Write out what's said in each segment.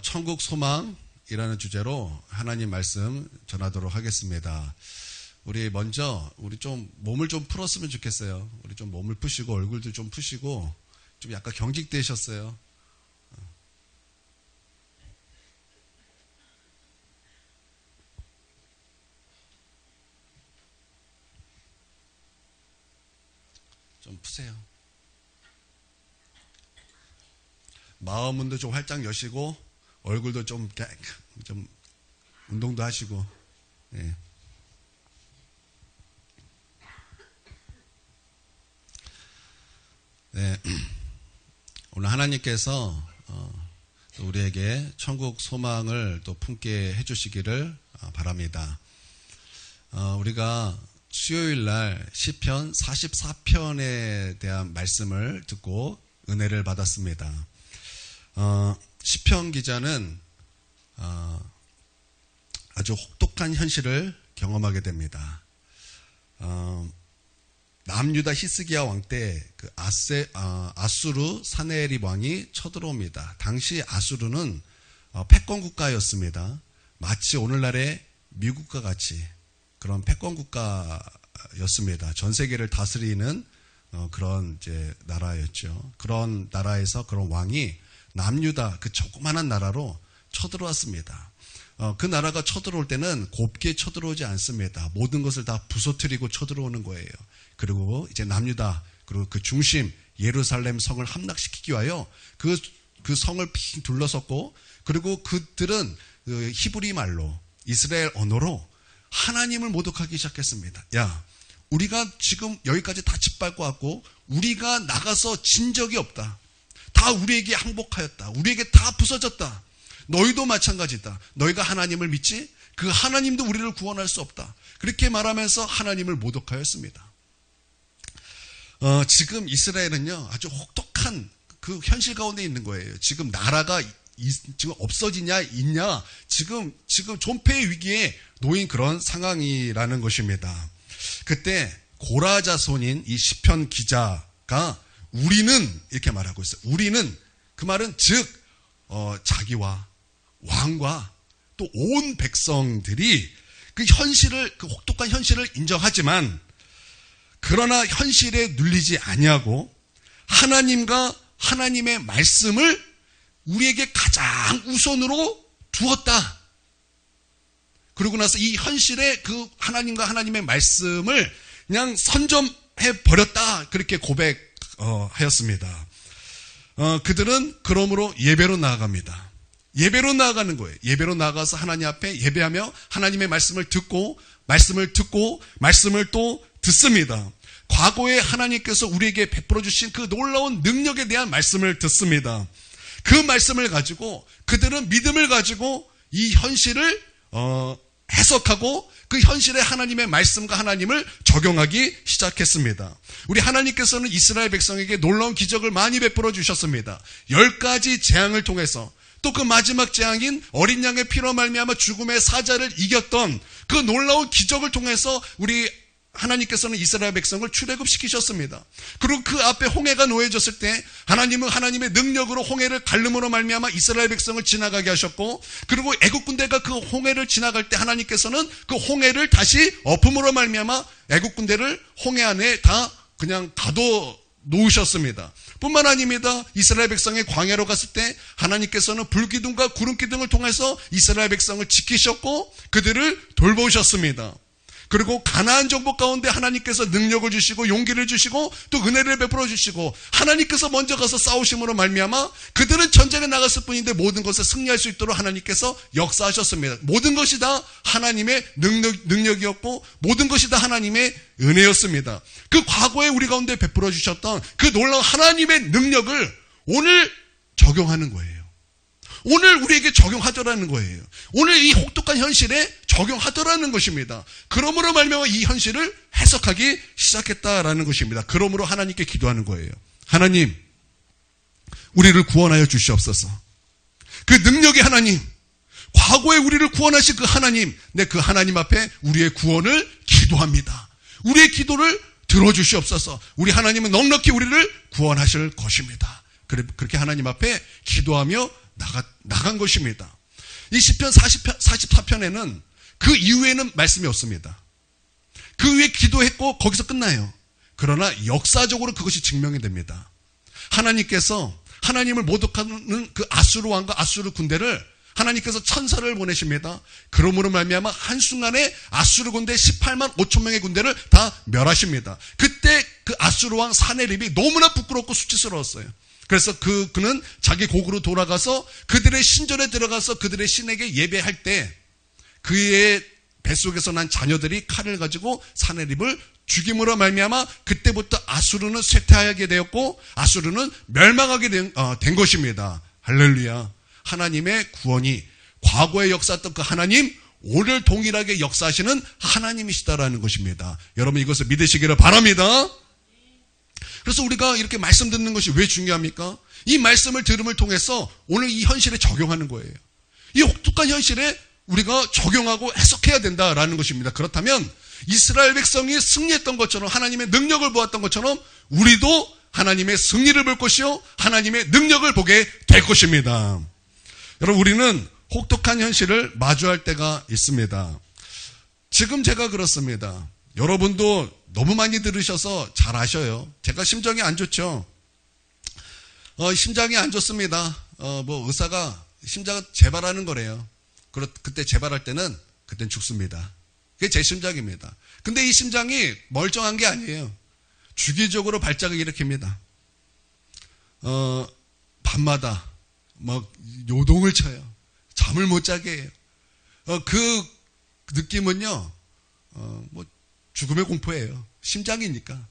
천국 소망이라는 주제로 하나님 말씀 전하도록 하겠습니다. 우리 좀 몸을 좀 풀었으면 좋겠어요. 우리 좀 몸을 푸시고 얼굴도 좀 푸시고 좀 약간 경직되셨어요. 좀 푸세요. 마음문도 좀 활짝 여시고 얼굴도 좀 운동도 하시고. 예. 네. 오늘 하나님께서 우리에게 천국 소망을 또 품게 해주시기를 바랍니다. 우리가 수요일 날 시편 44편에 대한 말씀을 듣고 은혜를 받았습니다. 시편 기자는 아주 혹독한 현실을 경험하게 됩니다. 남유다 히스기야 왕 때 그 아수르 사네립 왕이 쳐들어옵니다. 당시 아수르는 패권 국가였습니다. 마치 오늘날의 미국과 같이 그런 패권 국가였습니다. 전 세계를 다스리는 그런 이제 나라였죠. 그런 나라에서 그런 왕이 남유다 그 조그만한 나라로 쳐들어왔습니다. 그 나라가 쳐들어올 때는 곱게 쳐들어오지 않습니다. 모든 것을 다 부서뜨리고 쳐들어오는 거예요. 그리고 이제 남유다 그리고 그 중심 예루살렘 성을 함락시키기 위하여 그 성을 핑 둘러섰고, 그리고 그들은 히브리 말로 이스라엘 언어로 하나님을 모독하기 시작했습니다. 야, 우리가 지금 여기까지 다 짓밟고 왔고 우리가 나가서 진 적이 없다. 다 우리에게 항복하였다. 우리에게 다 부서졌다. 너희도 마찬가지다. 너희가 하나님을 믿지? 그 하나님도 우리를 구원할 수 없다. 그렇게 말하면서 하나님을 모독하였습니다. 지금 이스라엘은요, 아주 혹독한 그 현실 가운데 있는 거예요. 지금 나라가 지금 없어지냐, 있냐, 지금 존폐의 위기에 놓인 그런 상황이라는 것입니다. 그때 고라 자손인 이 시편 기자가 우리는 이렇게 말하고 있어요. 우리는, 그 말은 즉 자기와 왕과 또 온 백성들이 그 현실을, 그 혹독한 현실을 인정하지만 그러나 현실에 눌리지 아니하고 하나님과 하나님의 말씀을 우리에게 가장 우선으로 두었다. 그러고 나서 이 현실에 그 하나님과 하나님의 말씀을 그냥 선점해 버렸다. 그렇게 고백하였습니다. 그들은 그러므로 예배로 나아갑니다. 예배로 나아가는 거예요. 예배로 나아가서 하나님 앞에 예배하며 하나님의 말씀을 듣고 말씀을 또 듣습니다. 과거에 하나님께서 우리에게 베풀어 주신 그 놀라운 능력에 대한 말씀을 듣습니다. 그 말씀을 가지고 그들은 믿음을 가지고 이 현실을 해석하고 그 현실에 하나님의 말씀과 하나님을 적용하기 시작했습니다. 우리 하나님께서는 이스라엘 백성에게 놀라운 기적을 많이 베풀어 주셨습니다. 10가지 재앙을 통해서, 또 그 마지막 재앙인 어린 양의 피로 말미암아 죽음의 사자를 이겼던 그 놀라운 기적을 통해서 우리 하나님께서는 이스라엘 백성을 출애굽시키셨습니다. 그리고 그 앞에 홍해가 놓여졌을 때 하나님은 하나님의 능력으로 홍해를 갈름으로 말미암아 이스라엘 백성을 지나가게 하셨고, 그리고 애국 군대가 그 홍해를 지나갈 때 하나님께서는 그 홍해를 다시 엎음으로 말미암아 애국 군대를 홍해 안에 다 그냥 가둬 놓으셨습니다. 뿐만 아닙니다. 이스라엘 백성이 광야로 갔을 때 하나님께서는 불기둥과 구름기둥을 통해서 이스라엘 백성을 지키셨고 그들을 돌보셨습니다. 그리고 가나안 정복 가운데 하나님께서 능력을 주시고 용기를 주시고 또 은혜를 베풀어 주시고 하나님께서 먼저 가서 싸우심으로 말미암아 그들은 전쟁에 나갔을 뿐인데 모든 것을 승리할 수 있도록 하나님께서 역사하셨습니다. 모든 것이 다 하나님의 능력이었고 모든 것이 다 하나님의 은혜였습니다. 그 과거에 우리 가운데 베풀어 주셨던 그 놀라운 하나님의 능력을 오늘 적용하는 거예요. 오늘 우리에게 적용하더라는 거예요. 오늘 이 혹독한 현실에 적용하더라는 것입니다. 그러므로 말미암아 이 현실을 해석하기 시작했다라는 것입니다. 그러므로 하나님께 기도하는 거예요. 하나님, 우리를 구원하여 주시옵소서. 그 능력의 하나님, 과거에 우리를 구원하신 그 하나님, 그 하나님 앞에 우리의 구원을 기도합니다. 우리의 기도를 들어주시옵소서. 우리 하나님은 넉넉히 우리를 구원하실 것입니다. 그렇게 하나님 앞에 기도하며 나간 것입니다. 이 시편 44편에는 그 이후에는 말씀이 없습니다. 그 위에 기도했고 거기서 끝나요. 그러나 역사적으로 그것이 증명이 됩니다. 하나님께서 하나님을 모독하는 그 아수르 왕과 아수르 군대를 하나님께서 천사를 보내십니다. 그러므로 말미암아 한순간에 아수르 군대 18만 5천 명의 군대를 다 멸하십니다. 그때 그 아수르 왕 사네립이 너무나 부끄럽고 수치스러웠어요. 그래서 그는 자기 고국으로 돌아가서 그들의 신전에 들어가서 그들의 신에게 예배할 때 그의 뱃속에서 난 자녀들이 칼을 가지고 사네립을 죽임으로 말미암아 그때부터 아수르는 쇠퇴하게 되었고 아수르는 멸망하게 된 것입니다. 할렐루야. 하나님의 구원이 과거에 역사했던 그 하나님, 오늘 동일하게 역사하시는 하나님이시다라는 것입니다. 여러분 이것을 믿으시기를 바랍니다. 그래서 우리가 이렇게 말씀 듣는 것이 왜 중요합니까? 이 말씀을 들음을 통해서 오늘 이 현실에 적용하는 거예요. 이 혹독한 현실에 우리가 적용하고 해석해야 된다라는 것입니다. 그렇다면 이스라엘 백성이 승리했던 것처럼 하나님의 능력을 보았던 것처럼 우리도 하나님의 승리를 볼 것이요 하나님의 능력을 보게 될 것입니다. 여러분 우리는 혹독한 현실을 마주할 때가 있습니다. 지금 제가 그렇습니다. 여러분도 너무 많이 들으셔서 잘 아셔요. 제가 심정이 안 좋죠. 심장이 안 좋습니다. 의사가 심장을 재발하는 거래요. 그때 재발할 때는 그땐 죽습니다. 그게 제 심장입니다. 근데 이 심장이 멀쩡한 게 아니에요. 주기적으로 발작을 일으킵니다. 밤마다 막 요동을 쳐요. 잠을 못 자게 해요. 그 느낌은요, 죽음의 공포예요. 심장이니까.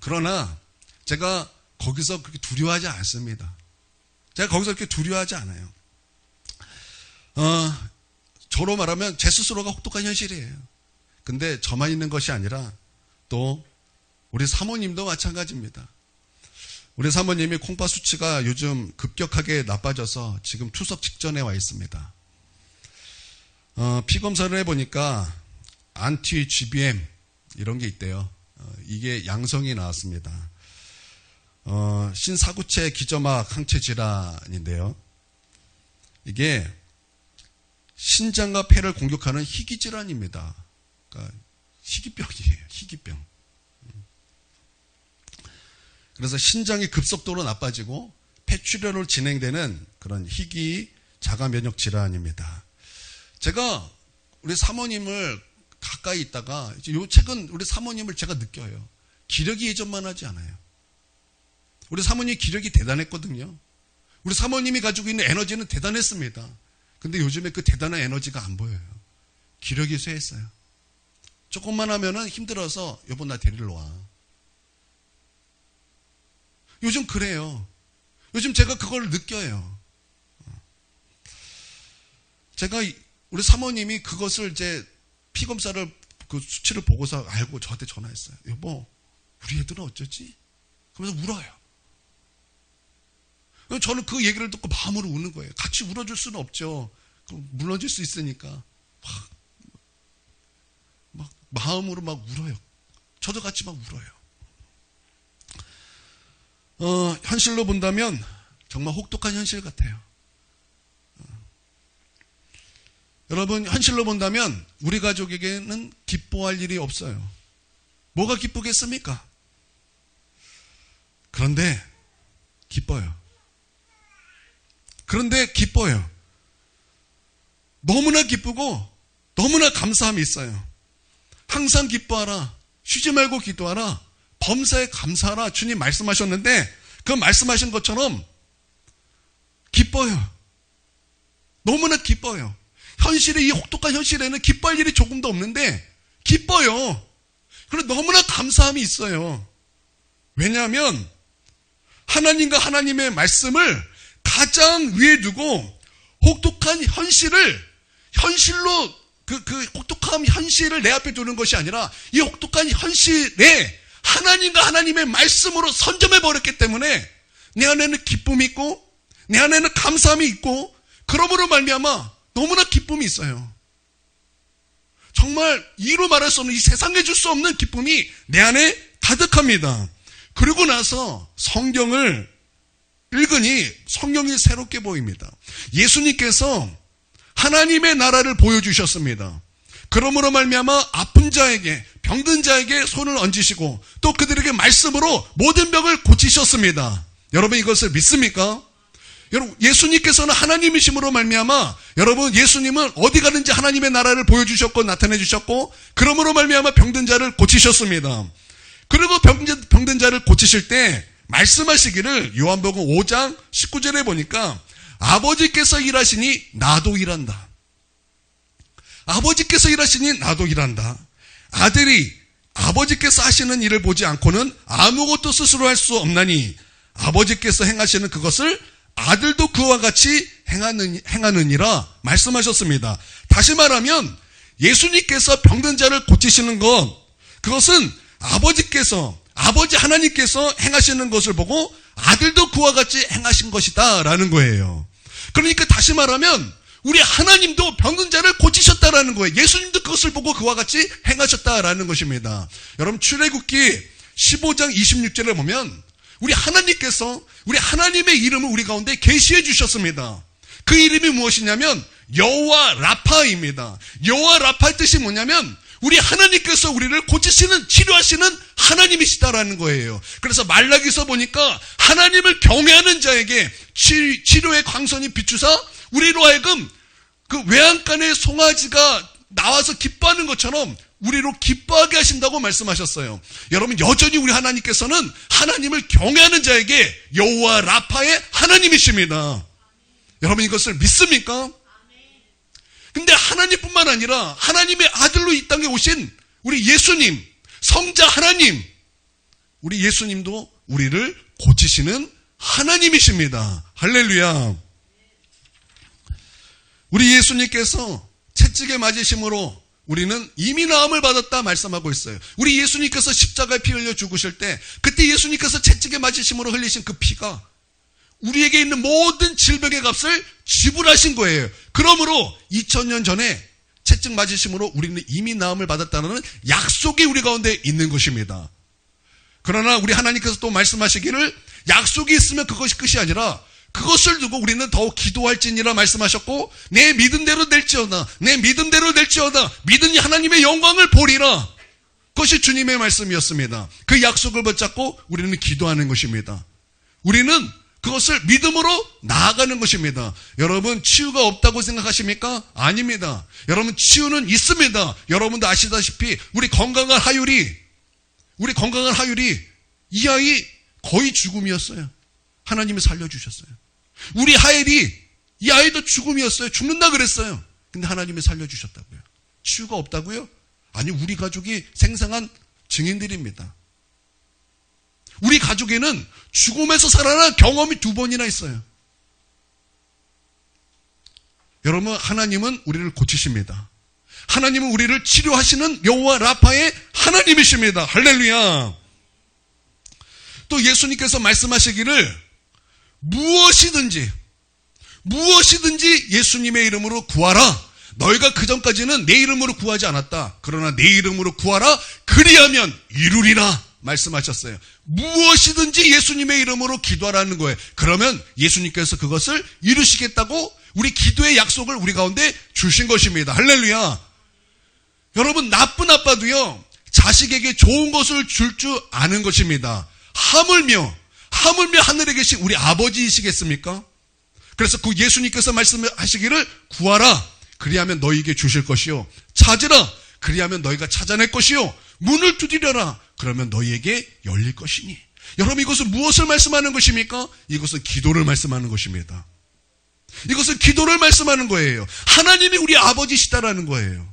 그러나 제가 거기서 그렇게 두려워하지 않습니다. 제가 거기서 그렇게 두려워하지 않아요. 저로 말하면 제 스스로가 혹독한 현실이에요. 근데 저만 있는 것이 아니라 또 우리 사모님도 마찬가지입니다. 우리 사모님이 콩팥 수치가 요즘 급격하게 나빠져서 지금 투석 직전에 와 있습니다. 피 검사를 해보니까 안티-GBM 이런 게 있대요. 이게 양성이 나왔습니다. 신사구체 기저막 항체 질환인데요. 이게 신장과 폐를 공격하는 희귀 질환입니다. 그러니까 희귀병이에요. 희귀병. 그래서 신장이 급속도로 나빠지고 폐출혈로 진행되는 그런 희귀 자가 면역 질환입니다. 제가 우리 사모님을 가까이 있다가 최근 우리 사모님을 제가 느껴요. 기력이 예전만 하지 않아요. 우리 사모님 기력이 대단했거든요. 우리 사모님이 가지고 있는 에너지는 대단했습니다. 근데 요즘에 그 대단한 에너지가 안 보여요. 기력이 쇠했어요. 조금만 하면은 힘들어서 여보 나 데리러 와. 요즘 그래요. 요즘 제가 그걸 느껴요. 제가 우리 사모님이 그것을 이제 피검사를 그 수치를 보고서 알고 저한테 전화했어요. 여보, 우리 애들은 어쩌지? 그러면서 울어요. 저는 그 얘기를 듣고 마음으로 우는 거예요. 같이 울어줄 수는 없죠. 물러질 수 있으니까 막 마음으로 막 울어요. 저도 같이 막 울어요. 현실로 본다면 정말 혹독한 현실 같아요. 여러분 현실로 본다면 우리 가족에게는 기뻐할 일이 없어요. 뭐가 기쁘겠습니까? 그런데 기뻐요. 너무나 기쁘고 너무나 감사함이 있어요. 항상 기뻐하라. 쉬지 말고 기도하라. 범사에 감사하라. 주님 말씀하셨는데 그 말씀하신 것처럼 기뻐요. 너무나 기뻐요. 현실의 이 혹독한 현실에는 기뻐할 일이 조금도 없는데 기뻐요. 그리고 너무나 감사함이 있어요. 왜냐하면 하나님과 하나님의 말씀을 가장 위에 두고 혹독한 현실로 그 혹독한 현실을 내 앞에 두는 것이 아니라 이 혹독한 현실에 하나님과 하나님의 말씀으로 선점해 버렸기 때문에 내 안에는 기쁨이 있고 내 안에는 감사함이 있고 그러므로 말미암아 너무나 기쁨이 있어요. 정말 이로 말할 수 없는 이 세상에 줄 수 없는 기쁨이 내 안에 가득합니다. 그리고 나서 성경을 읽으니 성경이 새롭게 보입니다. 예수님께서 하나님의 나라를 보여주셨습니다. 그러므로 말미암아 아픈 자에게, 병든 자에게 손을 얹으시고 또 그들에게 말씀으로 모든 병을 고치셨습니다. 여러분 이것을 믿습니까? 여러분 예수님께서는 하나님이심으로 말미암아 여러분 예수님은 어디 가든지 하나님의 나라를 보여주셨고 나타내 주셨고 그러므로 말미암아 병든 자를 고치셨습니다. 그리고 병든 자를 고치실 때 말씀하시기를 요한복음 5장 19절에 보니까 아버지께서 일하시니 나도 일한다. 아버지께서 일하시니 나도 일한다. 아들이 아버지께서 하시는 일을 보지 않고는 아무것도 스스로 할 수 없나니 아버지께서 행하시는 그것을 아들도 그와 같이 행하느니라 말씀하셨습니다. 다시 말하면 예수님께서 병든 자를 고치시는 그것은 아버지 하나님께서 행하시는 것을 보고 아들도 그와 같이 행하신 것이다 라는 거예요. 그러니까 다시 말하면 우리 하나님도 병든 자를 고치셨다라는 거예요. 예수님도 그것을 보고 그와 같이 행하셨다라는 것입니다. 여러분 출애굽기 15장 26절에 보면 우리 하나님께서 우리 하나님의 이름을 우리 가운데 계시해 주셨습니다. 그 이름이 무엇이냐면 여호와 라파입니다. 여호와 라파의 뜻이 뭐냐면 우리 하나님께서 우리를 고치시는 치료하시는 하나님이시다라는 거예요. 그래서 말라기서 보니까 하나님을 경외하는 자에게 치료의 광선이 비추사 우리로 하여금 그 외양간의 송아지가 나와서 기뻐하는 것처럼 우리로 기뻐하게 하신다고 말씀하셨어요. 여러분 여전히 우리 하나님께서는 하나님을 경외하는 자에게 여호와 라파의 하나님이십니다. 여러분 이것을 믿습니까? 근데 하나님뿐만 아니라 하나님의 아들로 이 땅에 오신 우리 예수님, 성자 하나님, 우리 예수님도 우리를 고치시는 하나님이십니다. 할렐루야. 우리 예수님께서 채찍에 맞으심으로 우리는 이미 나음을 받았다 말씀하고 있어요. 우리 예수님께서 십자가에 피 흘려 죽으실 때 그때 예수님께서 채찍에 맞으심으로 흘리신 그 피가 우리에게 있는 모든 질병의 값을 지불하신 거예요. 그러므로 2000년 전에 채찍 맞으심으로 우리는 이미 나음을 받았다는 약속이 우리 가운데 있는 것입니다. 그러나 우리 하나님께서 또 말씀하시기를 약속이 있으면 그것이 끝이 아니라 그것을 두고 우리는 더욱 기도할지니라 말씀하셨고 내 믿음대로 될지어다 내 믿음대로 될지어다 믿으니 하나님의 영광을 보리라. 그것이 주님의 말씀이었습니다. 그 약속을 붙잡고 우리는 기도하는 것입니다. 우리는 그것을 믿음으로 나아가는 것입니다. 여러분 치유가 없다고 생각하십니까? 아닙니다. 여러분 치유는 있습니다. 여러분도 아시다시피 우리 건강한 하율이 이 아이 거의 죽음이었어요. 하나님이 살려주셨어요. 우리 하엘이 이 아이도 죽음이었어요. 죽는다 그랬어요. 근데 하나님이 살려주셨다고요. 치유가 없다고요? 아니 우리 가족이 생생한 증인들입니다. 우리 가족에는 죽음에서 살아난 경험이 2번이나 있어요. 여러분 하나님은 우리를 고치십니다. 하나님은 우리를 치료하시는 여호와 라파의 하나님이십니다. 할렐루야. 또 예수님께서 말씀하시기를 무엇이든지 예수님의 이름으로 구하라. 너희가 그전까지는 내 이름으로 구하지 않았다. 그러나 내 이름으로 구하라. 그리하면 이루리라 말씀하셨어요. 무엇이든지 예수님의 이름으로 기도하라는 거예요. 그러면 예수님께서 그것을 이루시겠다고 우리 기도의 약속을 우리 가운데 주신 것입니다. 할렐루야. 여러분 나쁜 아빠도요 자식에게 좋은 것을 줄 줄 아는 것입니다. 하물며 하늘에 계신 우리 아버지이시겠습니까? 그래서 그 예수님께서 말씀하시기를 구하라. 그리하면 너희에게 주실 것이요. 찾으라. 그리하면 너희가 찾아낼 것이요. 문을 두드려라. 그러면 너희에게 열릴 것이니. 여러분 이것은 무엇을 말씀하는 것입니까? 이것은 기도를 말씀하는 것입니다. 이것은 기도를 말씀하는 거예요. 하나님이 우리 아버지시다라는 거예요.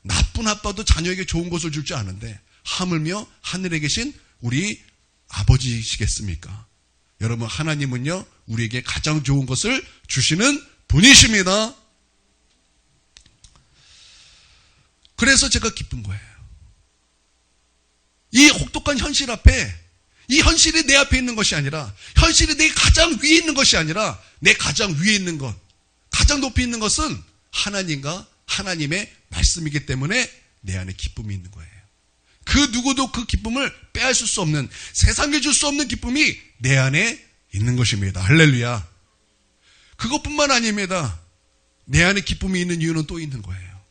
나쁜 아빠도 자녀에게 좋은 것을 줄 줄 아는데 하물며 하늘에 계신 우리 아버지시겠습니까? 여러분 하나님은요 우리에게 가장 좋은 것을 주시는 분이십니다. 그래서 제가 기쁜 거예요. 이 혹독한 현실 앞에 이 현실이 내 앞에 있는 것이 아니라 현실이 내 가장 위에 있는 것이 아니라 내 가장 위에 있는 것 가장 높이 있는 것은 하나님과 하나님의 말씀이기 때문에 내 안에 기쁨이 있는 거예요. 그 누구도 그 기쁨을 빼앗을 수 없는 세상에 줄 수 없는 기쁨이 내 안에 있는 것입니다. 할렐루야. 그것뿐만 아닙니다. 내 안에 기쁨이 있는 이유는 또 있는 거예요.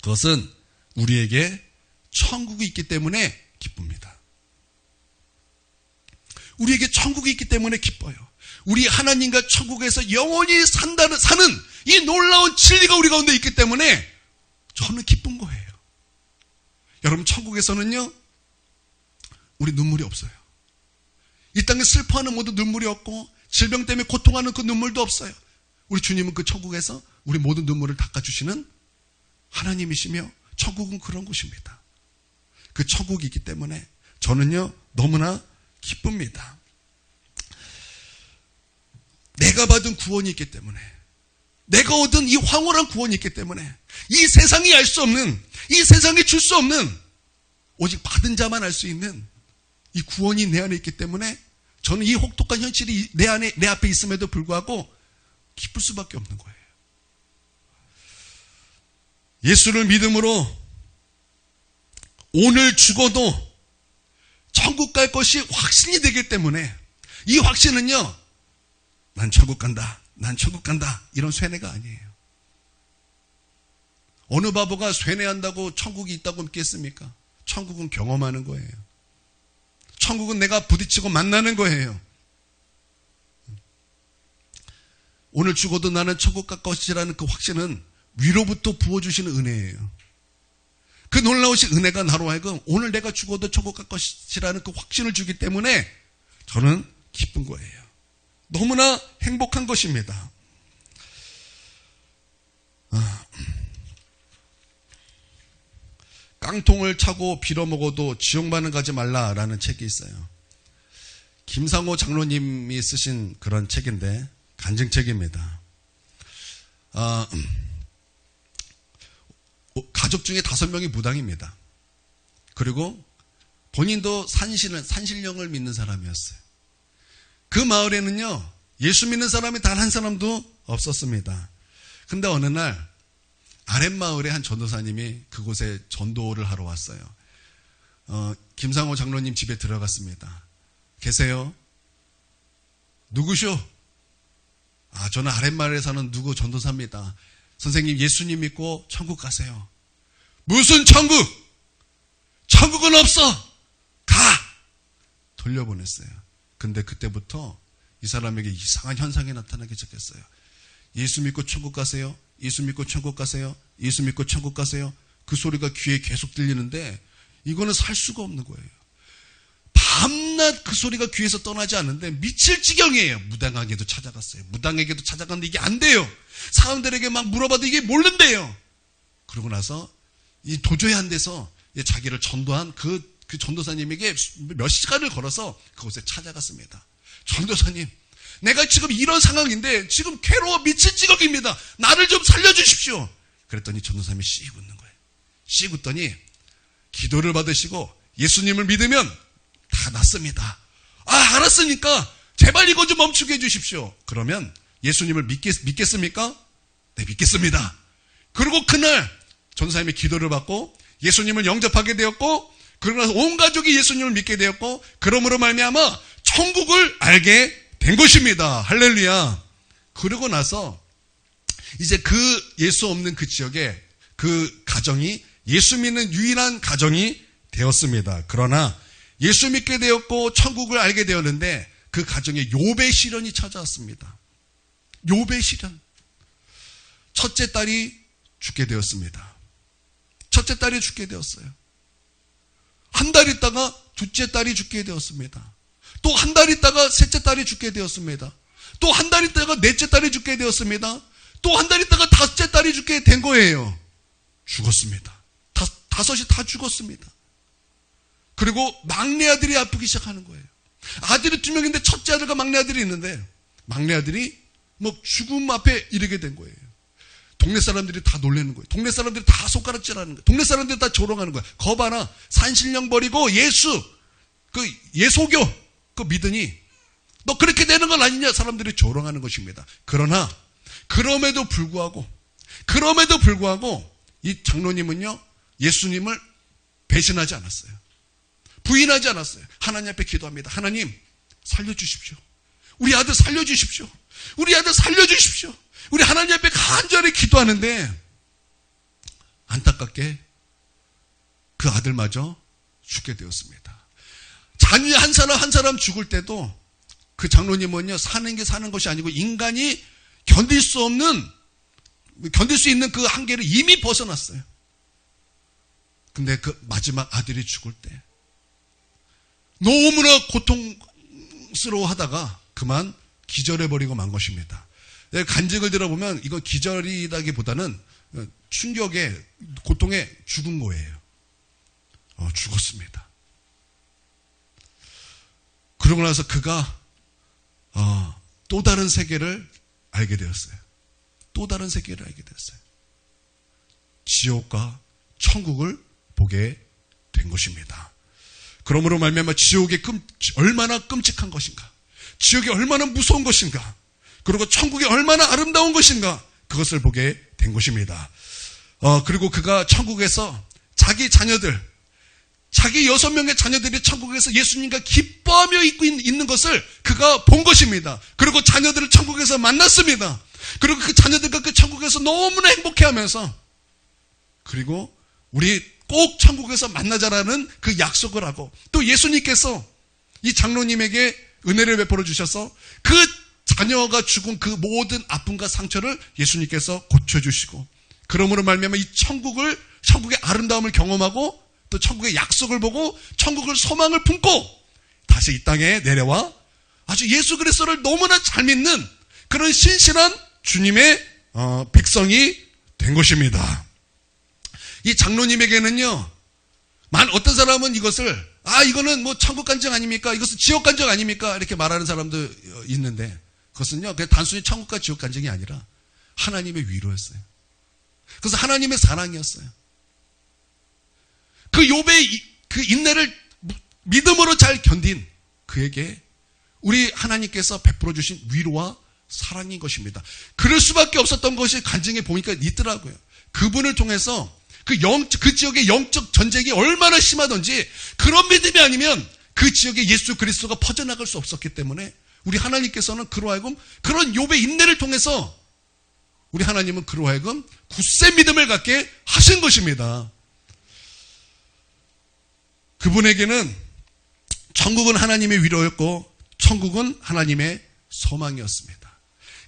그것은 우리에게 천국이 있기 때문에 기쁩니다. 우리에게 천국이 있기 때문에 기뻐요. 우리 하나님과 천국에서 영원히 사는 이 놀라운 진리가 우리 가운데 있기 때문에 저는 기쁜 거예요. 여러분, 천국에서는요, 우리 눈물이 없어요. 이 땅에 슬퍼하는 모두 눈물이 없고 질병 때문에 고통하는 그 눈물도 없어요. 우리 주님은 그 천국에서 우리 모든 눈물을 닦아주시는 하나님이시며 천국은 그런 곳입니다. 그 천국이 있기 때문에 저는요 너무나 기쁩니다. 내가 받은 구원이 있기 때문에, 내가 얻은 이 황홀한 구원이 있기 때문에, 이 세상이 알 수 없는, 이 세상이 줄 수 없는, 오직 받은 자만 알 수 있는 이 구원이 내 안에 있기 때문에 저는 이 혹독한 현실이 내 앞에 있음에도 불구하고 기쁠 수밖에 없는 거예요. 예수를 믿음으로 오늘 죽어도 천국 갈 것이 확신이 되기 때문에, 이 확신은요, 난 천국 간다, 난 천국 간다, 이런 쇠뇌가 아니에요. 어느 바보가 쇠뇌한다고 천국이 있다고 믿겠습니까? 천국은 경험하는 거예요. 천국은 내가 부딪히고 만나는 거예요. 오늘 죽어도 나는 천국 갈 것이라는 그 확신은 위로부터 부어주시는 은혜예요. 그 놀라우신 은혜가 나로 하여금 오늘 내가 죽어도 천국 갈 것이라는 그 확신을 주기 때문에 저는 기쁜 거예요. 너무나 행복한 것입니다. 깡통을 차고 빌어먹어도 지옥만은 가지 말라라는 책이 있어요. 김상호 장로님이 쓰신 그런 책인데 간증책입니다. 가족 중에 5명이 무당입니다. 그리고 본인도 산신령을 믿는 사람이었어요. 그 마을에는요, 예수 믿는 사람이 단 한 사람도 없었습니다. 근데 어느 날 아랫마을에 한 전도사님이 그곳에 전도를 하러 왔어요. 김상호 장로님 집에 들어갔습니다. 계세요? 누구쇼? 저는 아랫마을에 사는 누구 전도사입니다. 선생님, 예수님 믿고 천국 가세요. 무슨 천국? 천국은 없어! 가! 돌려보냈어요. 근데 그때부터 이 사람에게 이상한 현상이 나타나기 시작했어요. 예수 믿고 천국 가세요. 예수 믿고 천국 가세요. 예수 믿고 천국 가세요. 그 소리가 귀에 계속 들리는데 이거는 살 수가 없는 거예요. 밤낮 그 소리가 귀에서 떠나지 않는데 미칠 지경이에요. 무당에게도 찾아갔어요. 무당에게도 찾아갔는데 이게 안 돼요. 사람들에게 막 물어봐도 이게 모른대요. 그러고 나서 이 도저히 안 돼서 자기를 전도한 그 전도사님에게 몇 시간을 걸어서 그곳에 찾아갔습니다. 전도사님, 내가 지금 이런 상황인데 지금 괴로워 미칠 지경입니다. 나를 좀 살려주십시오. 그랬더니 전도사님이 씩 웃는 거예요. 씩 웃더니 기도를 받으시고 예수님을 믿으면 다 낫습니다. 알았으니까 제발 이거 좀 멈추게 해주십시오. 그러면 예수님을 믿겠습니까? 네, 믿겠습니다. 그리고 그날 전도사님이 기도를 받고 예수님을 영접하게 되었고, 그러고 나서 온 가족이 예수님을 믿게 되었고, 그러므로 말미암아 천국을 알게 된 것입니다. 할렐루야. 그러고 나서 이제 그 예수 없는 그 지역에 그 가정이 예수 믿는 유일한 가정이 되었습니다. 그러나 예수 믿게 되었고 천국을 알게 되었는데 그 가정에 욥의 시련이 찾아왔습니다. 욥의 시련. 첫째 딸이 죽게 되었습니다. 첫째 딸이 죽게 되었어요. 한 달 있다가 둘째 딸이 죽게 되었습니다. 또 한 달 있다가 셋째 딸이 죽게 되었습니다. 또 한 달 있다가 넷째 딸이 죽게 되었습니다. 또 한 달 있다가 다섯째 딸이 죽게 된 거예요. 죽었습니다. 다섯이 다 죽었습니다. 그리고 막내 아들이 아프기 시작하는 거예요. 아들이 2명인데 첫째 아들과 막내 아들이 있는데 막내 아들이 뭐 죽음 앞에 이르게 된 거예요. 동네 사람들이 다 놀라는 거예요. 동네 사람들이 다 손가락질하는 거예요. 동네 사람들이 다 조롱하는 거예요. 거 봐라, 산신령 버리고 예소교 믿으니 너 그렇게 되는 건 아니냐, 사람들이 조롱하는 것입니다. 그러나 그럼에도 불구하고 이 장로님은요, 예수님을 배신하지 않았어요. 부인하지 않았어요. 하나님 앞에 기도합니다. 하나님, 살려주십시오. 우리 아들 살려주십시오. 우리 아들 살려주십시오. 우리 하나님 앞에 간절히 기도하는데 안타깝게 그 아들마저 죽게 되었습니다. 자녀 한 사람 한 사람 죽을 때도 그 장로님은요, 사는 게 사는 것이 아니고 인간이 견딜 수 있는 그 한계를 이미 벗어났어요. 근데 그 마지막 아들이 죽을 때 너무나 고통스러워 하다가 그만 기절해버리고 만 것입니다. 간증을 들어보면 이건 기절이라기보다는 충격에, 고통에 죽은 거예요. 죽었습니다. 그러고 나서 그가 또 다른 세계를 알게 되었어요. 또 다른 세계를 알게 되었어요. 지옥과 천국을 보게 된 것입니다. 그러므로 말미암아 지옥이 얼마나 끔찍한 것인가, 지옥이 얼마나 무서운 것인가, 그리고 천국이 얼마나 아름다운 것인가, 그것을 보게 된 것입니다. 그리고 그가 천국에서 자기 자녀들, 자기 6명의 자녀들이 천국에서 예수님과 기뻐하며 있는 것을 그가 본 것입니다. 그리고 자녀들을 천국에서 만났습니다. 그리고 그 자녀들과 그 천국에서 너무나 행복해하면서, 그리고 우리 꼭 천국에서 만나자라는 그 약속을 하고, 또 예수님께서 이 장로님에게 은혜를 베풀어 주셔서 그 자녀가 죽은 그 모든 아픔과 상처를 예수님께서 고쳐주시고, 그러므로 말미암아 이 천국의 아름다움을 경험하고 또 천국의 약속을 보고 천국을 소망을 품고 다시 이 땅에 내려와 아주 예수 그리스도를 너무나 잘 믿는 그런 신실한 주님의 백성이 된 것입니다. 이 장로님에게는요, 어떤 사람은 이것을 이거는 뭐 천국 간증 아닙니까? 이것은 지옥 간증 아닙니까? 이렇게 말하는 사람도 있는데, 그것은요 그냥 단순히 천국과 지옥 간증이 아니라 하나님의 위로였어요. 그래서 하나님의 사랑이었어요. 그 욥의 그 인내를 믿음으로 잘 견딘 그에게 우리 하나님께서 베풀어 주신 위로와 사랑인 것입니다. 그럴 수밖에 없었던 것이 간증에 보니까 있더라고요. 그분을 통해서 그 지역의 영적 전쟁이 얼마나 심하던지, 그런 믿음이 아니면 그 지역에 예수 그리스도가 퍼져나갈 수 없었기 때문에 우리 하나님께서는 그로 하여금 그런 욥의 인내를 통해서 우리 하나님은 그로 하여금 굳센 믿음을 갖게 하신 것입니다. 그분에게는 천국은 하나님의 위로였고 천국은 하나님의 소망이었습니다.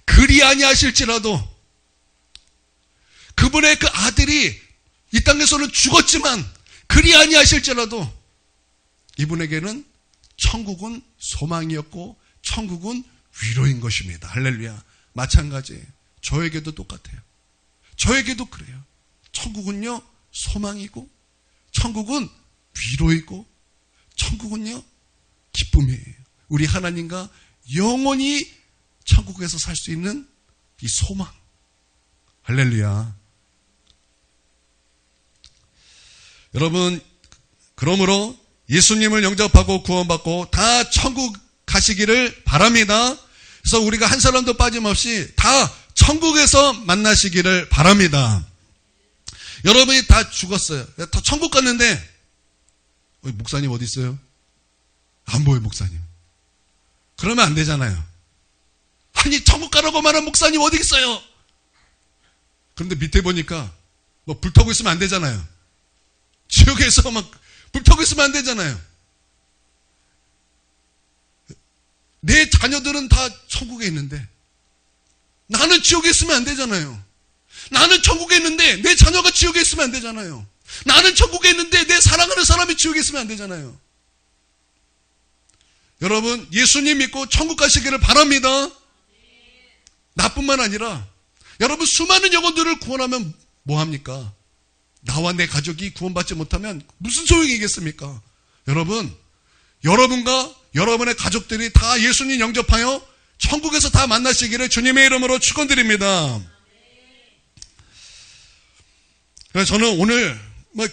그리 아니하실지라도 그분의 그 아들이 이 땅에서는 죽었지만 그리 아니하실지라도 이분에게는 천국은 소망이었고 천국은 위로인 것입니다. 할렐루야. 마찬가지예요. 저에게도 똑같아요. 저에게도 그래요. 천국은요 소망이고 천국은 위로이고 천국은요 기쁨이에요. 우리 하나님과 영원히 천국에서 살 수 있는 이 소망. 할렐루야. 여러분, 그러므로 예수님을 영접하고 구원받고 다 천국 가시기를 바랍니다. 그래서 우리가 한 사람도 빠짐없이 다 천국에서 만나시기를 바랍니다. 여러분이 다 죽었어요. 다 천국 갔는데 목사님 어디 있어요? 안 보여요, 목사님. 그러면 안 되잖아요. 아니, 천국 가라고 말한 목사님 어디 있어요? 그런데 밑에 보니까 뭐 불타고 있으면 안 되잖아요. 지옥에서 막 불타고 있으면 안 되잖아요. 내 자녀들은 다 천국에 있는데 나는 지옥에 있으면 안 되잖아요. 나는 천국에 있는데 내 자녀가 지옥에 있으면 안 되잖아요. 나는 천국에 있는데 내 사랑하는 사람이 지옥에 있으면 안 되잖아요. 여러분, 예수님 믿고 천국 가시기를 바랍니다. 나뿐만 아니라 여러분, 수많은 영혼들을 구원하면 뭐합니까? 나와 내 가족이 구원받지 못하면 무슨 소용이겠습니까? 여러분, 여러분과 여러분의 가족들이 다 예수님 영접하여 천국에서 다 만나시기를 주님의 이름으로 축원드립니다. 그래서 저는 오늘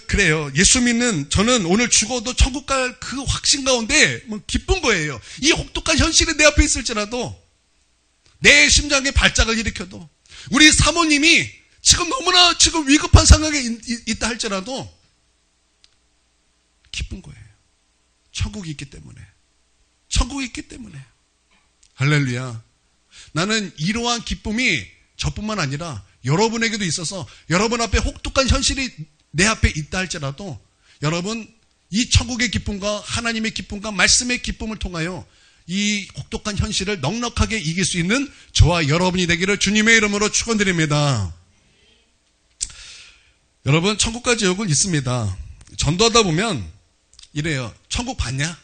그래요. 예수 믿는 저는 오늘 죽어도 천국 갈 그 확신 가운데 기쁜 거예요. 이 혹독한 현실이 내 앞에 있을지라도, 내 심장에 발작을 일으켜도, 우리 사모님이 지금 너무나 지금 위급한 상황에 있다 할지라도 기쁜 거예요. 천국이 있기 때문에. 천국이 있기 때문에. 할렐루야. 나는 이러한 기쁨이 저뿐만 아니라 여러분에게도 있어서 여러분 앞에 혹독한 현실이 내 앞에 있다 할지라도 여러분 이 천국의 기쁨과 하나님의 기쁨과 말씀의 기쁨을 통하여 이 혹독한 현실을 넉넉하게 이길 수 있는 저와 여러분이 되기를 주님의 이름으로 축원드립니다. 여러분, 천국과 지옥은 있습니다. 전도하다 보면 이래요. 천국 봤냐?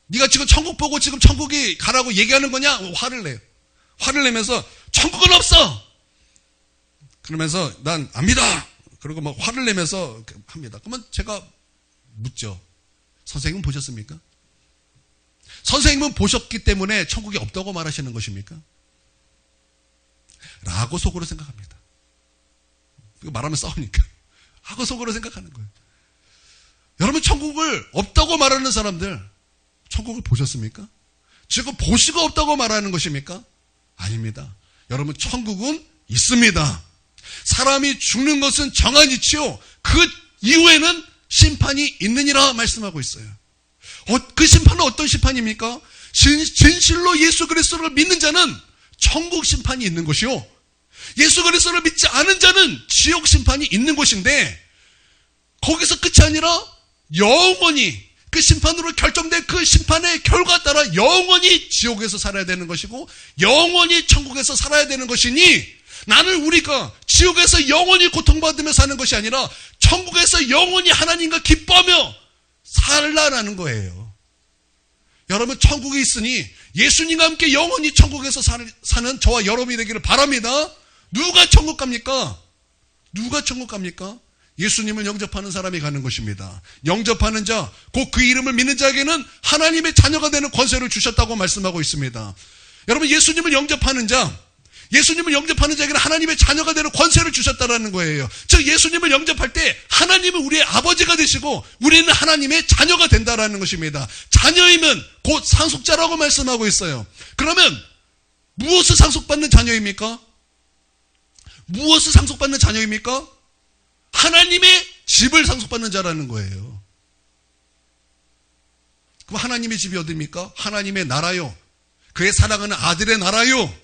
네가 지금 천국 보고 지금 천국이 가라고 얘기하는 거냐? 화를 내요. 화를 내면서 천국은 없어! 그러면서 난 압니다. 그리고 막 화를 내면서 합니다. 그러면 제가 묻죠. 선생님은 보셨습니까? 선생님은 보셨기 때문에 천국이 없다고 말하시는 것입니까? 라고 속으로 생각합니다. 말하면 싸우니까. 하고 속으로 생각하는 거예요. 여러분, 천국을 없다고 말하는 사람들, 천국을 보셨습니까? 지금 보시고 없다고 말하는 것입니까? 아닙니다. 여러분, 천국은 있습니다. 사람이 죽는 것은 정한 이치요. 그 이후에는 심판이 있느니라 말씀하고 있어요. 그 심판은 어떤 심판입니까? 진실로 예수 그리스도를 믿는 자는 천국 심판이 있는 것이요. 예수 그리스도를 믿지 않은 자는 지옥 심판이 있는 것인데 거기서 끝이 아니라 영원히 그 심판으로 결정된 그 심판의 결과에 따라 영원히 지옥에서 살아야 되는 것이고 영원히 천국에서 살아야 되는 것이니 나는 우리가 지옥에서 영원히 고통받으며 사는 것이 아니라 천국에서 영원히 하나님과 기뻐하며 살라라는 거예요. 여러분, 천국에 있으니 예수님과 함께 영원히 천국에서 사는 저와 여러분이 되기를 바랍니다. 누가 천국 갑니까? 누가 천국 갑니까? 예수님을 영접하는 사람이 가는 것입니다. 영접하는 자, 곧 그 이름을 믿는 자에게는 하나님의 자녀가 되는 권세를 주셨다고 말씀하고 있습니다. 여러분, 예수님을 영접하는 자에게는 하나님의 자녀가 되는 권세를 주셨다라는 거예요. 즉 예수님을 영접할 때 하나님은 우리의 아버지가 되시고 우리는 하나님의 자녀가 된다라는 것입니다. 자녀이면 곧 상속자라고 말씀하고 있어요. 그러면 무엇을 상속받는 자녀입니까? 무엇을 상속받는 자녀입니까? 하나님의 집을 상속받는 자라는 거예요. 그럼 하나님의 집이 어디입니까? 하나님의 나라요. 그의 사랑하는 아들의 나라요.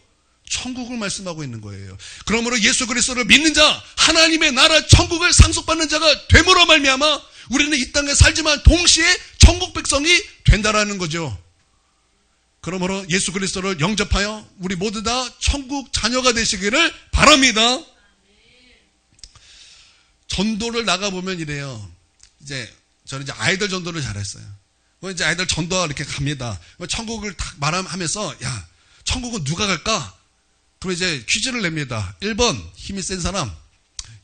천국을 말씀하고 있는 거예요. 그러므로 예수 그리스도를 믿는 자, 하나님의 나라 천국을 상속받는 자가 됨으로 말미암아 우리는 이 땅에 살지만 동시에 천국 백성이 된다라는 거죠. 그러므로 예수 그리스도를 영접하여 우리 모두 다 천국 자녀가 되시기를 바랍니다. 전도를 나가보면 이래요. 저는 아이들 전도를 잘했어요. 이제 아이들 전도하러 이렇게 갑니다. 천국을 딱 말하면서, 야, 천국은 누가 갈까? 그럼 이제 퀴즈를 냅니다. 1번, 힘이 센 사람.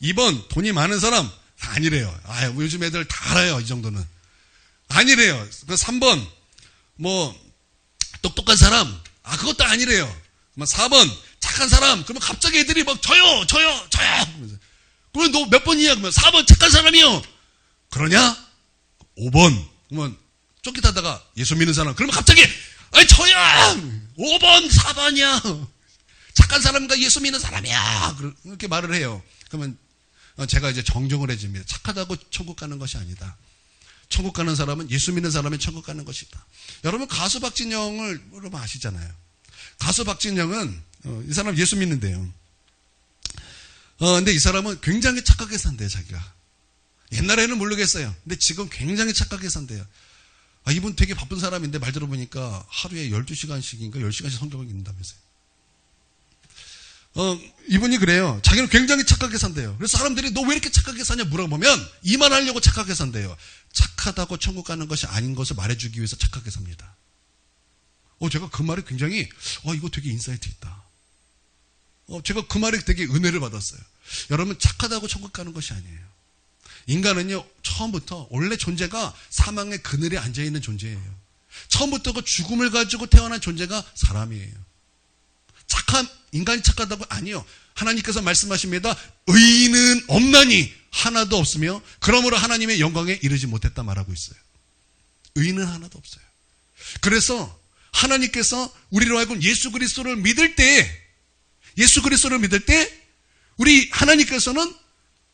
2번, 돈이 많은 사람. 아니래요. 요즘 애들 다 알아요, 이 정도는. 아니래요. 3번, 똑똑한 사람. 그것도 아니래요. 4번, 착한 사람. 그러면 갑자기 애들이 막, 저요! 그러면 너 몇 번이냐? 그러면 4번, 착한 사람이요. 그러냐? 5번. 그러면 쫓깃하다가 예수 믿는 사람. 그러면 갑자기, 저야! 5번, 4번이야. 착한 사람과 예수 믿는 사람이야. 그렇게 말을 해요. 그러면 제가 이제 정정을 해줍니다. 착하다고 천국 가는 것이 아니다. 천국 가는 사람은 예수 믿는 사람이 천국 가는 것이다. 여러분, 가수 박진영을 여러분 아시잖아요. 가수 박진영은 이 사람 예수 믿는데요. 근데 이 사람은 굉장히 착하게 산대요, 자기가. 옛날에는 모르겠어요. 근데 지금 굉장히 착하게 산대요. 이분 되게 바쁜 사람인데 말 들어보니까 하루에 12시간씩인가 10시간씩 성경을 읽는다면서요. 이분이 그래요. 자기는 굉장히 착하게 산대요. 그래서 사람들이 너 왜 이렇게 착하게 사냐 물어보면 이만 하려고 착하게 산대요. 착하다고 천국 가는 것이 아닌 것을 말해주기 위해서 착하게 삽니다. 제가 그 말이 굉장히 이거 되게 인사이트 있다. 제가 그 말에 되게 은혜를 받았어요. 여러분, 착하다고 천국 가는 것이 아니에요. 인간은요, 처음부터 원래 존재가 사망의 그늘에 앉아있는 존재예요. 처음부터 그 죽음을 가지고 태어난 존재가 사람이에요. 인간이 착하다고? 아니요. 하나님께서 말씀하십니다. 의인은 없나니 하나도 없으며 그러므로 하나님의 영광에 이르지 못했다 말하고 있어요. 의인은 하나도 없어요. 그래서 하나님께서 우리로 하여금 예수 그리스도를 믿을 때 우리 하나님께서는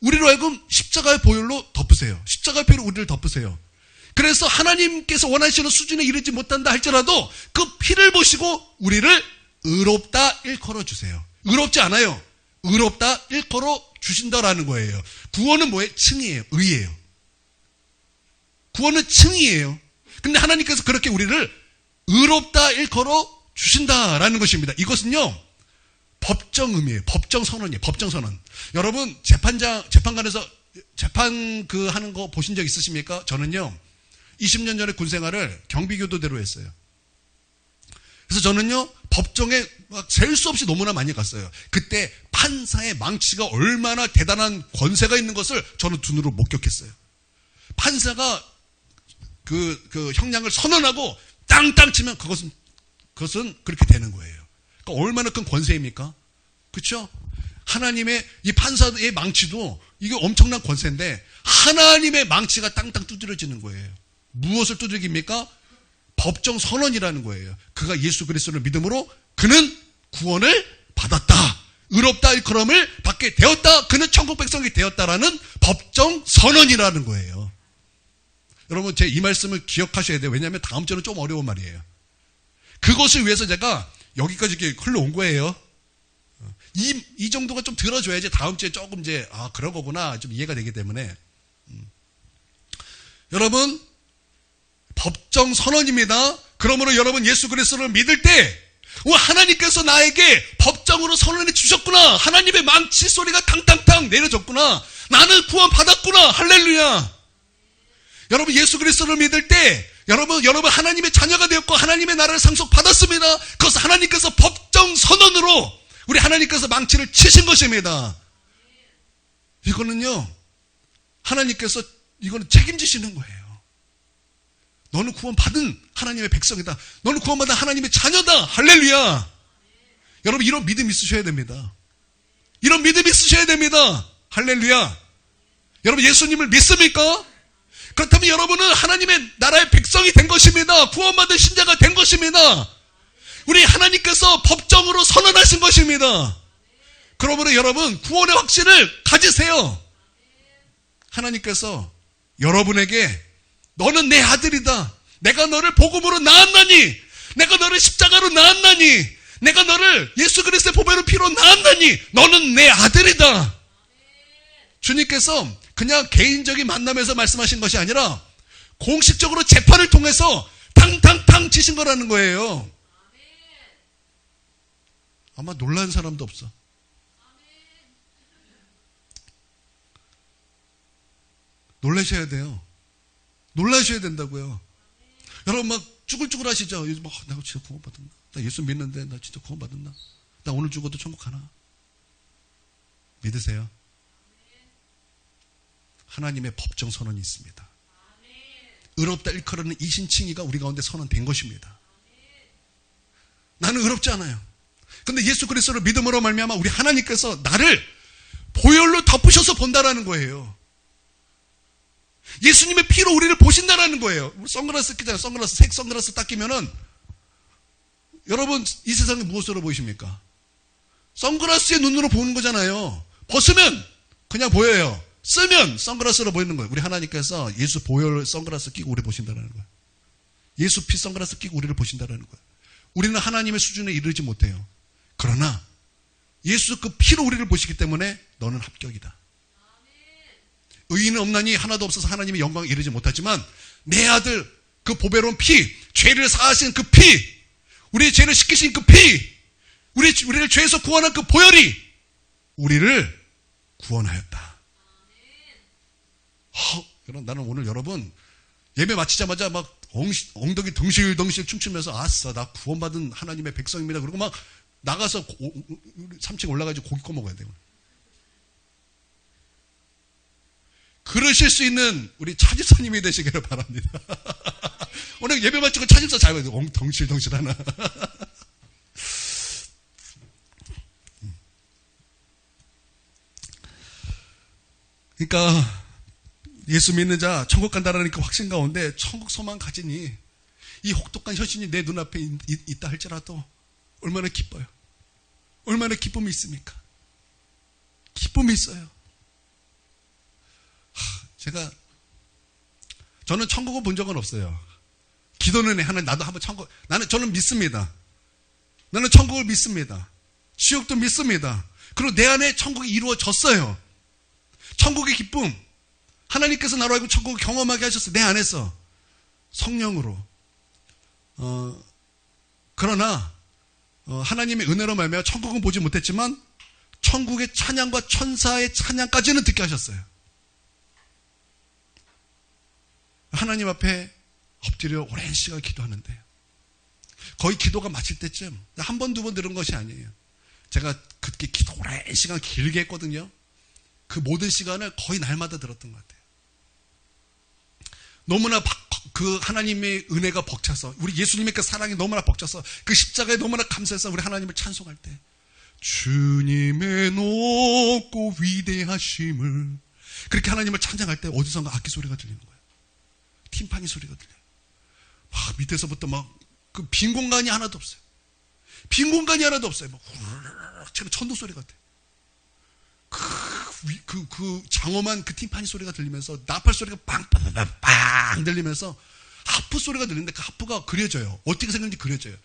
우리로 하여금 십자가의 보혈로 덮으세요. 십자가의 보혈로 우리를 덮으세요. 그래서 하나님께서 원하시는 수준에 이르지 못한다 할지라도 그 피를 보시고 우리를 의롭다 일컬어 주세요. 의롭지 않아요. 의롭다 일컬어 주신다라는 거예요. 구원은 뭐예요? 칭이에요. 의예요. 구원은 칭이에요. 근데 하나님께서 그렇게 우리를 의롭다 일컬어 주신다라는 것입니다. 이것은요, 법정 의미예요. 법정 선언이에요. 법정 선언. 여러분, 재판관에서 재판 하는 거 보신 적 있으십니까? 저는요, 20년 전에 군 생활을 경비교도대로 했어요. 그래서 저는요, 법정에 막 셀 수 없이 너무나 많이 갔어요. 그때 판사의 망치가 얼마나 대단한 권세가 있는 것을 저는 두 눈으로 목격했어요. 판사가 그 형량을 선언하고 땅땅 치면 그것은 그렇게 되는 거예요. 그러니까 얼마나 큰 권세입니까? 그렇죠? 하나님의 이 판사의 망치도 이게 엄청난 권세인데 하나님의 망치가 땅땅 두드려지는 거예요. 무엇을 두들깁니까? 법정 선언이라는 거예요. 그가 예수 그리스도를 믿음으로 그는 구원을 받았다. 의롭다 일컬음을 받게 되었다. 그는 천국 백성이 되었다라는 법정 선언이라는 거예요. 여러분, 제 이 말씀을 기억하셔야 돼요. 왜냐하면 다음 주는 좀 어려운 말이에요. 그것을 위해서 제가 여기까지 이렇게 흘러온 거예요. 이 정도가 좀 들어줘야지 다음 주에 조금 이제 그런 거구나 좀 이해가 되기 때문에. 여러분, 법정 선언입니다. 그러므로 여러분 예수 그리스도를 믿을 때 하나님께서 나에게 법정으로 선언해 주셨구나. 하나님의 망치 소리가 탕탕탕 내려졌구나. 나는 구원 받았구나. 할렐루야. 여러분 예수 그리스도를 믿을 때 여러분 하나님의 자녀가 되었고 하나님의 나라를 상속받았습니다. 그것은 하나님께서 법정 선언으로 우리 하나님께서 망치를 치신 것입니다. 이거는요, 하나님께서 이거는 책임지시는 거예요. 너는 구원받은 하나님의 백성이다. 너는 구원받은 하나님의 자녀다. 할렐루야. 여러분 이런 믿음 있으셔야 됩니다. 이런 믿음 있으셔야 됩니다. 할렐루야. 여러분 예수님을 믿습니까? 그렇다면 여러분은 하나님의 나라의 백성이 된 것입니다. 구원받은 신자가 된 것입니다. 우리 하나님께서 법정으로 선언하신 것입니다. 그러므로 여러분 구원의 확신을 가지세요. 하나님께서 여러분에게 너는 내 아들이다. 내가 너를 복음으로 낳았나니, 내가 너를 십자가로 낳았나니, 내가 너를 예수 그리스도의 보배로 피로 낳았나니 너는 내 아들이다. 주님께서 그냥 개인적인 만남에서 말씀하신 것이 아니라 공식적으로 재판을 통해서 탕탕탕 치신 거라는 거예요. 아마 놀란 사람도 없어. 놀라셔야 돼요. 놀라셔야 된다고요. 여러분 막 쭈글쭈글 하시죠. 요즘 막 내가 진짜 구원 받았나? 나 예수 믿는데 나 진짜 구원 받았나? 나 오늘 죽어도 천국 가나? 믿으세요? 하나님의 법정 선언이 있습니다. 의롭다 일컬어는 이신칭의가 우리 가운데 선언된 것입니다. 나는 의롭지 않아요. 근데 예수 그리스도를 믿음으로 말미암아 우리 하나님께서 나를 보혈로 덮으셔서 본다라는 거예요. 예수님의 피로 우리를 보신다라는 거예요. 선글라스 끼잖아요. 색 선글라스 딱 끼면은 여러분 이 세상에 무엇으로 보이십니까? 선글라스의 눈으로 보는 거잖아요. 벗으면 그냥 보여요. 쓰면 선글라스로 보이는 거예요. 우리 하나님께서 예수 보혈 선글라스 끼고 우리 보신다는 거예요. 예수 피 선글라스 끼고 우리를 보신다는 거예요. 우리는 하나님의 수준에 이르지 못해요. 그러나 예수 그 피로 우리를 보시기 때문에 너는 합격이다. 의인은 없나니 하나도 없어서 하나님의 영광에 이르지 못하지만 내 아들 그 보배로운 피, 죄를 사하신 그 피, 우리의 죄를 씻기신 그 피, 우리를 죄에서 구원한 그 보혈이 우리를 구원하였다. 나는 오늘 여러분 예배 마치자마자 막 엉덩이 덩실덩실 춤추면서 아싸 나 구원받은 하나님의 백성입니다. 그리고 막 나가서 3층 올라가서 고기 꺼먹어야 돼요. 그러실 수 있는 우리 차집사님이 되시기를 바랍니다. 오늘 예배 마치고 차집사 잘 봐요. 덩실덩실 하나. 그러니까 예수 믿는 자 천국 간다라는 그 확신 가운데 천국 소망 가지니 이 혹독한 현실이 내 눈앞에 있다 할지라도 얼마나 기뻐요. 얼마나 기쁨이 있습니까? 기쁨이 있어요. 제가 저는 천국을 본 적은 없어요. 기도는 해. 하나님, 나도 한번 천국, 저는 믿습니다. 나는 천국을 믿습니다. 지옥도 믿습니다. 그리고 내 안에 천국이 이루어졌어요. 천국의 기쁨. 하나님께서 나로 하여금 천국을 경험하게 하셨어요. 내 안에서. 성령으로. 그러나, 하나님의 은혜로 말미암아 천국은 보지 못했지만, 천국의 찬양과 천사의 찬양까지는 듣게 하셨어요. 하나님 앞에 엎드려 오랜 시간 기도하는데, 거의 기도가 마칠 때쯤, 한 번, 두 번 들은 것이 아니에요. 제가 그렇게 기도 오랜 시간 길게 했거든요. 그 모든 시간을 거의 날마다 들었던 것 같아요. 너무나 그 하나님의 은혜가 벅차서, 우리 예수님의 그 사랑이 너무나 벅차서, 그 십자가에 너무나 감사해서 우리 하나님을 찬송할 때, 주님의 높고 위대하심을, 그렇게 하나님을 찬양할 때 어디선가 악기 소리가 들리는 거예요. 팀파니 소리가 들려요. 막 밑에서부터 막 그 빈 공간이 하나도 없어요. 빈 공간이 하나도 없어요. 막 후루룩 천도 소리 같아요. 그 장엄한 그 팀파니 소리가 들리면서 나팔 소리가 빵빵빵빵 들리면서 하프 소리가 들리는데 그 하프가 그려져요. 어떻게 생겼는지 그려져요.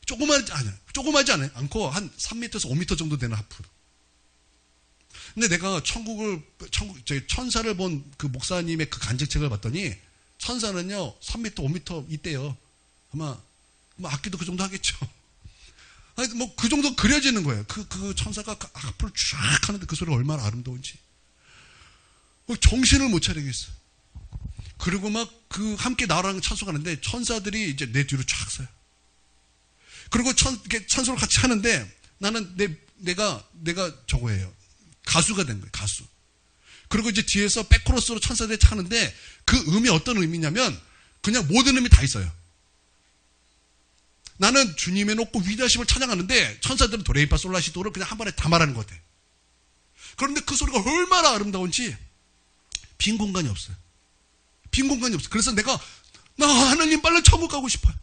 조그마하지 않고 한 3m에서 5m 정도 되는 하프. 근데 내가 천사를 본 그 목사님의 그 간증책을 봤더니 천사는요 3m, 5m 있대요. 아마 악기도 그 정도 하겠죠. 아니 뭐 그 정도 그려지는 거예요. 그 천사가 그 하프를 쫙 하는데 그 소리가 얼마나 아름다운지. 정신을 못 차리겠어요. 그리고 막 그 함께 나랑 찬송하는데 천사들이 이제 내 뒤로 쫙 서요. 그리고 찬송을 같이 하는데 나는 내가 저거예요. 가수가 된 거예요. 가수. 그리고 이제 뒤에서 백코러스로 천사들이 차는데 그 음이 어떤 의미냐면 그냥 모든 음이 다 있어요. 나는 주님의 높고 위대하심을 찬양하는데 천사들은 도레미파 솔라시도를 그냥 한 번에 다 말하는 것 같아요. 그런데 그 소리가 얼마나 아름다운지 빈 공간이 없어요. 빈 공간이 없어요. 그래서 나 하나님 빨리 천국 가고 싶어요.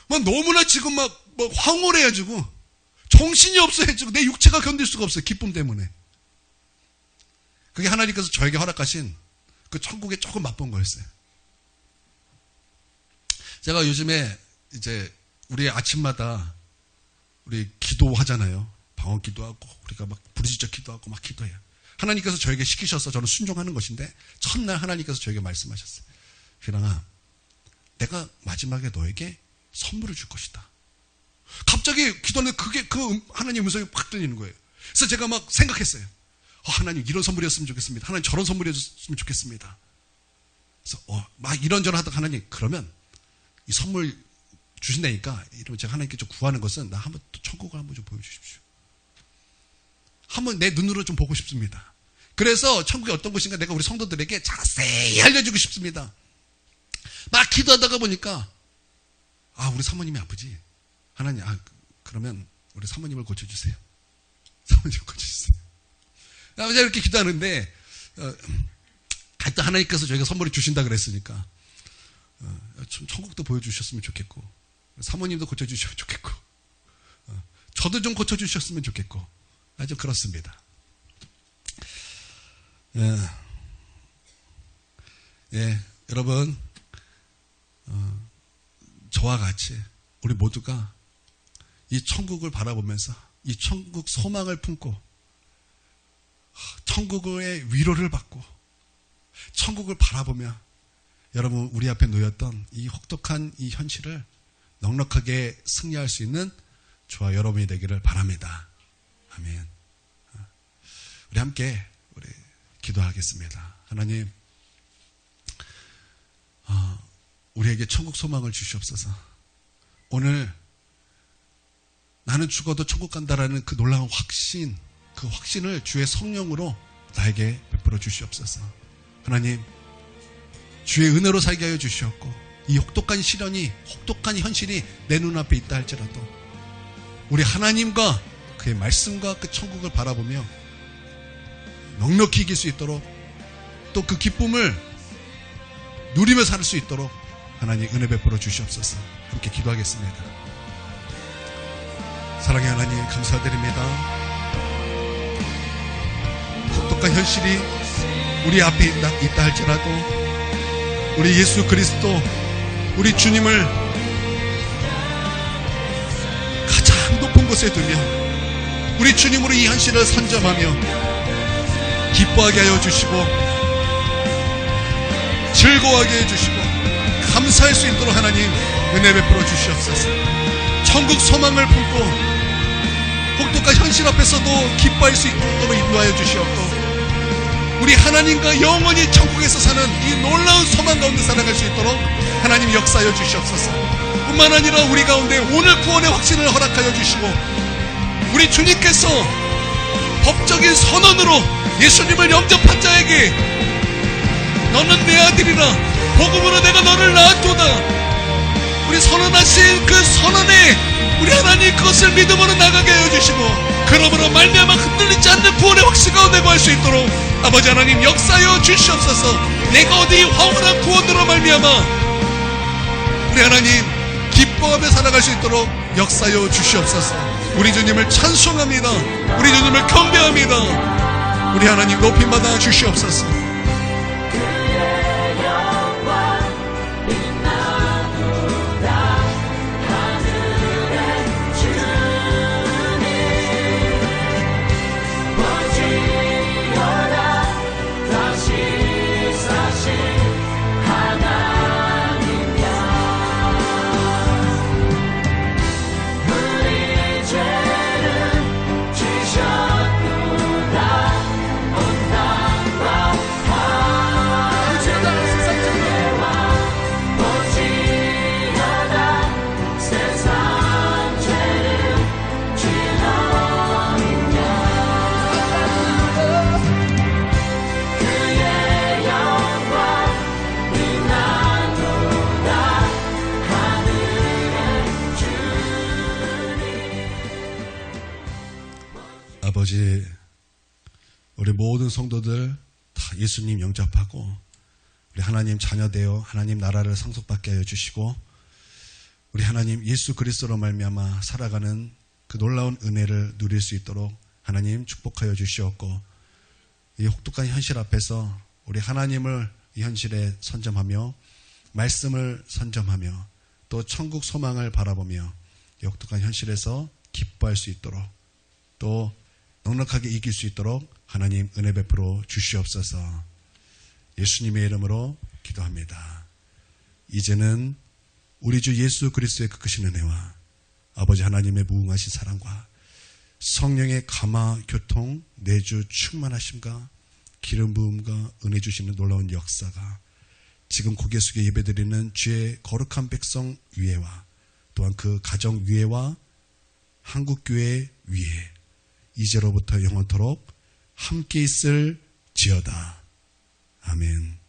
막 너무나 지금 막 황홀해가지고 정신이 없어가지고 내 육체가 견딜 수가 없어요. 기쁨 때문에. 그게 하나님께서 저에게 허락하신 그 천국에 조금 맛본 거였어요. 제가 요즘에 이제 우리 아침마다 우리 기도하잖아요. 방언 기도하고 우리가 막 부르짖어 기도하고 막 기도해요. 하나님께서 저에게 시키셔서 저는 순종하는 것인데 첫날 하나님께서 저에게 말씀하셨어요. 희랑아, 내가 마지막에 너에게 선물을 줄 것이다. 갑자기 기도하는데 하나님의 음성이 확 들리는 거예요. 그래서 제가 막 생각했어요. 하나님 이런 선물이었으면 좋겠습니다. 하나님 저런 선물이었으면 좋겠습니다. 그래서 막 이런저런 하다가 하나님 그러면 이 선물 주신다니까 이러면 제가 하나님께 좀 구하는 것은 나 한번 또 천국을 한번 좀 보여주십시오. 한번 내 눈으로 좀 보고 싶습니다. 그래서 천국이 어떤 곳인가 내가 우리 성도들에게 자세히 알려주고 싶습니다. 막 기도하다가 보니까 우리 사모님이 아프지. 하나님 그러면 우리 사모님을 고쳐주세요. 사모님을 고쳐주세요. 제가 이렇게 기도하는데 하여튼 하나님께서 저희가 선물을 주신다 그랬으니까 좀 천국도 보여주셨으면 좋겠고 사모님도 고쳐주셨으면 좋겠고 저도 좀 고쳐주셨으면 좋겠고 좀 그렇습니다. 여러분 저와 같이 우리 모두가 이 천국을 바라보면서 이 천국 소망을 품고 천국의 위로를 받고 천국을 바라보며 여러분 우리 앞에 놓였던 이 혹독한 이 현실을 넉넉하게 승리할 수 있는 저와 여러분이 되기를 바랍니다. 아멘. 우리 함께 기도하겠습니다. 하나님, 우리에게 천국 소망을 주시옵소서. 오늘 나는 죽어도 천국 간다라는 그 놀라운 확신, 그 확신을 주의 성령으로 나에게 베풀어 주시옵소서. 하나님, 주의 은혜로 살게 하여 주시옵고 이 혹독한 시련이, 혹독한 현실이 내 눈앞에 있다 할지라도 우리 하나님과 그의 말씀과 그 천국을 바라보며 넉넉히 이길 수 있도록 또 그 기쁨을 누리며 살 수 있도록 하나님 은혜 베풀어 주시옵소서. 함께 기도하겠습니다. 사랑의 하나님 감사드립니다. 혹독한 현실이 우리 앞에 있다 할지라도 우리 예수 그리스도, 우리 주님을 가장 높은 곳에 두며 우리 주님으로 이 현실을 선점하며 기뻐하게 하여 주시고 즐거워하게 해주시고 감사할 수 있도록 하나님 은혜 베풀어 주시옵소서. 천국 소망을 품고 혹독한 현실 앞에서도 기뻐할 수 있도록 인도하여 주시옵고 우리 하나님과 영원히 천국에서 사는 이 놀라운 소망 가운데 살아갈 수 있도록 하나님 역사하여 주시옵소서. 뿐만 아니라 우리 가운데 오늘 구원의 확신을 허락하여 주시고 우리 주님께서 법적인 선언으로 예수님을 영접한 자에게 너는 내 아들이라 복음으로 내가 너를 낳았도다 우리 선언하신 그 선언에 우리 하나님 그것을 믿음으로 나가게 하여 주시고 그러므로 말미암아 흔들리지 않는 구원의 확신 가운데 거할 수 있도록 아버지 하나님 역사하여 주시옵소서. 내가 어디 황홀한 구원으로 말미암아 우리 하나님 기뻐하며 살아갈 수 있도록 역사하여 주시옵소서. 우리 주님을 찬송합니다. 우리 주님을 경배합니다. 우리 하나님 높임받아 주시옵소서. 아버지, 우리 모든 성도들 다 예수님 영접하고 우리 하나님 자녀 되어 하나님 나라를 상속받게 하여 주시고 우리 하나님 예수 그리스도로 말미암아 살아가는 그 놀라운 은혜를 누릴 수 있도록 하나님 축복하여 주시옵고 이 혹독한 현실 앞에서 우리 하나님을 이 현실에 선점하며 말씀을 선점하며 또 천국 소망을 바라보며 이 혹독한 현실에서 기뻐할 수 있도록 또 넉넉하게 이길 수 있도록 하나님 은혜 베풀어 주시옵소서. 예수님의 이름으로 기도합니다. 이제는 우리 주 예수 그리스도의 그 크신 은혜와 아버지 하나님의 무궁하신 사랑과 성령의 감화 교통 내주 충만하심과 기름 부음과 은혜 주시는 놀라운 역사가 지금 고개 숙여 예배드리는 주의 거룩한 백성 위에와 또한 그 가정 위에와 한국교회 위에 이제로부터 영원토록 함께 있을 지어다. 아멘.